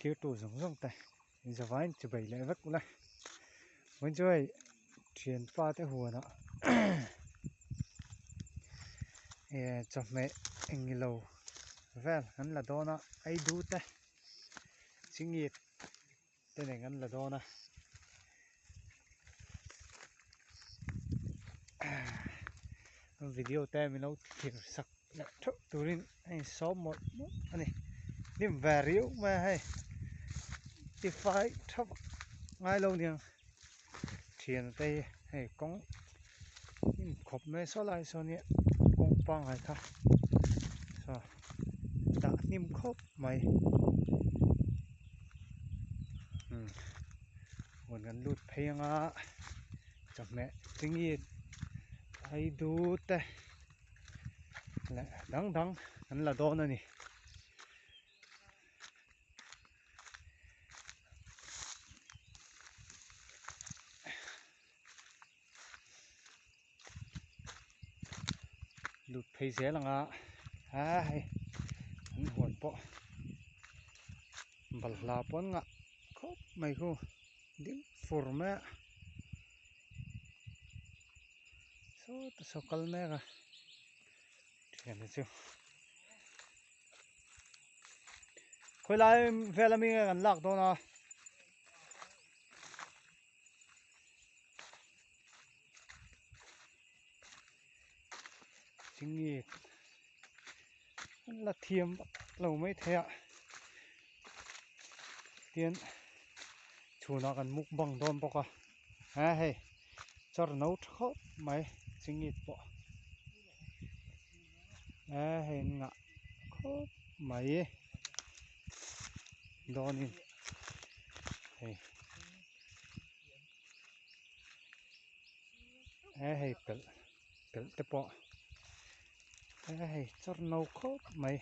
kia tu rong tay giờ vay chỉ bảy lại vất cũng này vẫn chơi chuyển pha tới hùa nó cho mẹ anh lâu vel hắn là đó nó ai đu tay chính nhiệt tên này hắn là đó nó video tay mình nấu thịt sặc thốt tụi mình anh số một anh này niệm về riếu mà hay thì phải thấp ngay lâu nhỉ thiền tây hay con niệm khop mấy số lại số nhé con băng hay thà sao đã niệm khop mày còn ngắn lụt phèn á chậm mẹ tiếng gì hay đu tê lại đắng đắng hắn là đo nữa nè lụt phê dễ là ngã hay hắn hồn bỏ bật la bón ngã khóc mày cô điểm phổi mẹ số cal mẹ cả thiệt là chưa khơi lại về là mình gần lạc đâu nào chính gì là thiềm lâu mấy thế ạ tiền chủ nó gần múc bằng đòn bọc à hay cho nó nấu khóc mày chính gì bỏ hay ngã khóc mày đòn đi hay pel te bỏ hay cho nó nấu khóc mày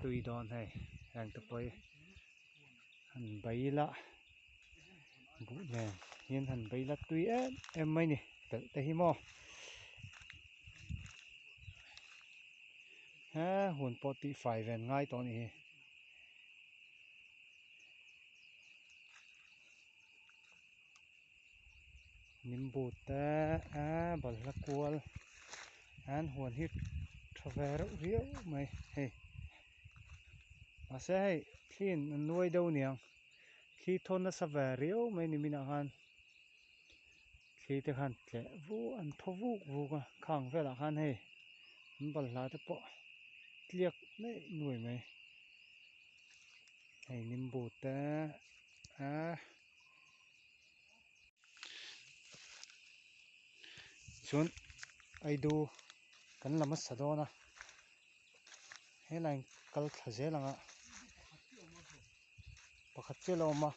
tùy đòn hay hàng tập bơi hành bấy lạ bụi nè nhưng hành bấy lạ tùy em mấy nè tự hi mò hồn po tị phải về ngay to nè nimm bụt bật lá cuốn hồn hít về riếu mày hey mà sẽ hay khi nuôi đâu nè khi thôn nó sắp về riếu mấy niệm mình ăn khi thực hành kẻ vũ ăn thô vũ khang về là han hay bật lá tới bỏ liệt đấy nuôi mày hay nimm bụt chun ai đu cần làm mất đó na hay là cal thà dễ là ngã pakhat che lo ma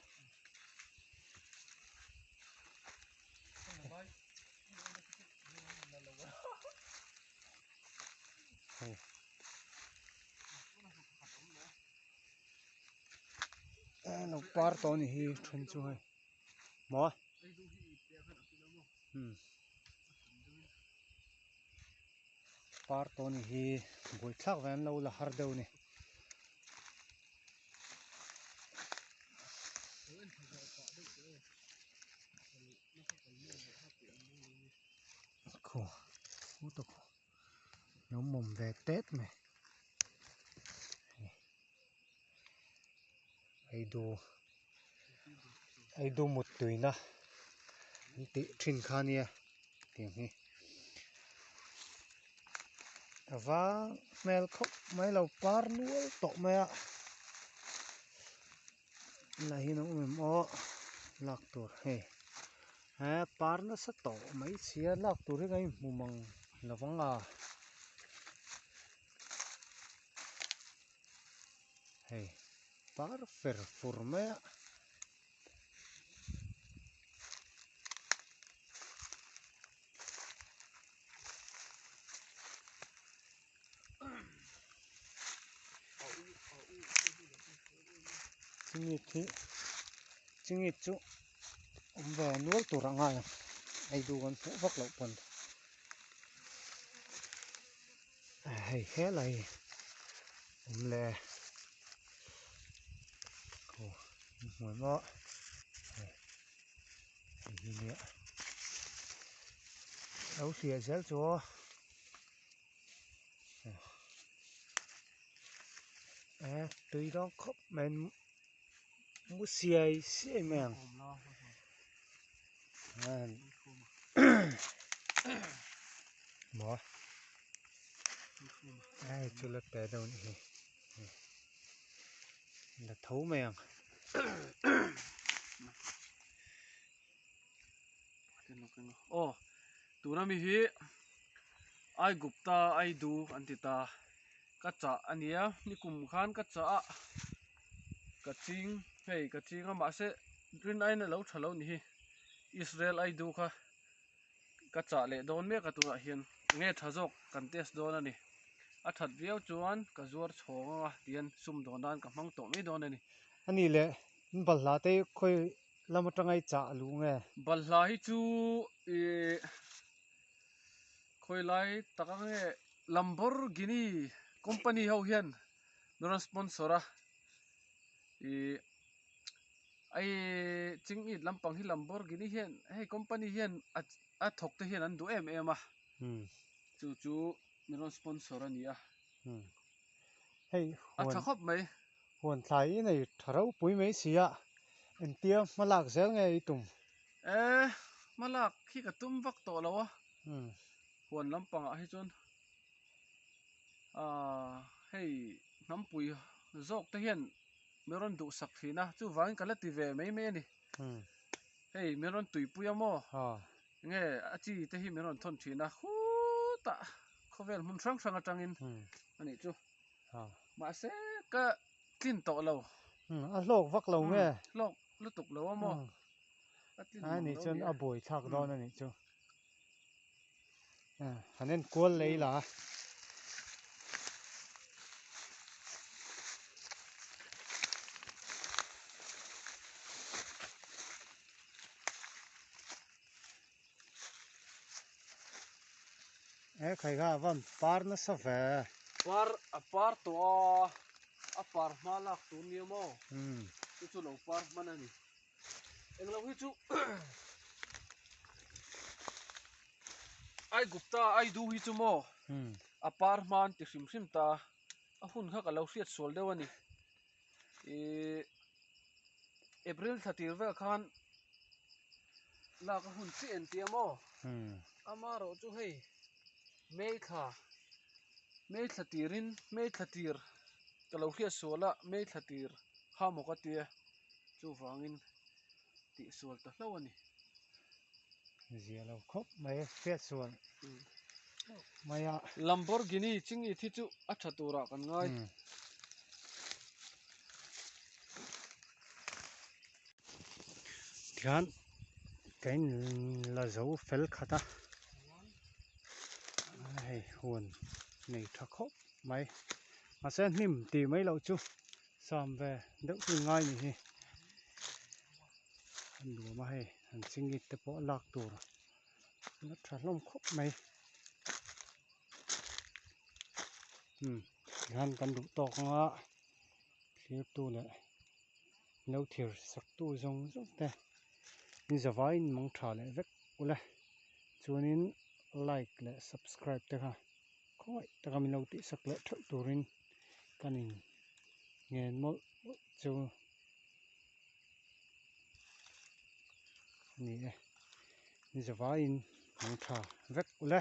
nó par to ni hi thun chu hai mo par to ni hi boi thak ven lo la har deu ni khổ to nó mồm về Tết mày ai đu một tuổi na tị trin khania tiếng hi và mel khóc mấy lâu par nuôi to mẹ là hi nó mò lạc tur he par nó sẽ to mấy xía lạc tur cái mùng măng là vắng par fer forme chính nhị chú về nuôi tur ngay ai đu con phụ vắc lậu phần hay khé lại lè ồ mùi mọ như nè ấu xìa xéo cho tùy đó khóc mình mua xìa xìa mèng mỏ ai chưa lật bè đâu nhỉ là thấu mèng ô tu na mi hi ai gupta ai du antita ka cha ania ni kum khan ka cha ka ching hei ka ching ma se rin ai na lo thalo ni hi Israel ai du kha ka cha le don me ka tu hian nge thazok contest don ani a that viau chuan ka zuar chhonga tian sum donan ka mang to mi don ani anh đi lệ bal lá tê khơi làm một trang ai trả luôn nghe balhla hi chu e khoi lai taka nge Lamborghini company ho hian non sponsora e ai ching it lampang hi Lamborghini hian hei company hian a thok te hian an du em a chu non sponsor ani a hey a thakop mai huan thai này tharo pui mấy xia anh tia mà lạc zel nghe tum malak khi ka tum vak to lawa huan lampang a hi chon hei nampui zok te hian meron du sak thina chu wangin kala ti ve mai mai ni hei meron tui pui amo nge achi te hi meron thon thina khu ta khovel mun sang sang atangin ani chu ma se ka tin to lo a lok vak lo nghe lok lutuk lo amo ani chon a boi thak don ani chu hanen kol lei la khai ga van par na sa ve par to a par malak tu ni mo chu lo par manani englo hi chu ai gupta ai du hi chu mo a par man ti hrim ta a hun kha ka lo hriat sol dewani April 30 ve khan la ka hun si en ti amo amaro chu hei mei thatirin mei thatir ka lo hriat sola mei thatir ha mo ka tia chu wangin ti sol ta hlo ani zia lo khop mai hriat sol maya Lamborghini chingi thi chu a thatura kan ngai thian kain la zo fel khata ai huan nei tha khop mai ma se nim ti mai lo chu sam ve deuh tu ngai ni hi an du ma hei an chingi te po lak tur na thalom khop mai han kan du tok nga clear tu le no thir sak tu zong zong te ni zawain mong tha le vek ule chuanin like le subscribe te kha khoi taka min lo ti sak le thau turin kanin ngen mol chu ni zawain mong tha vek ule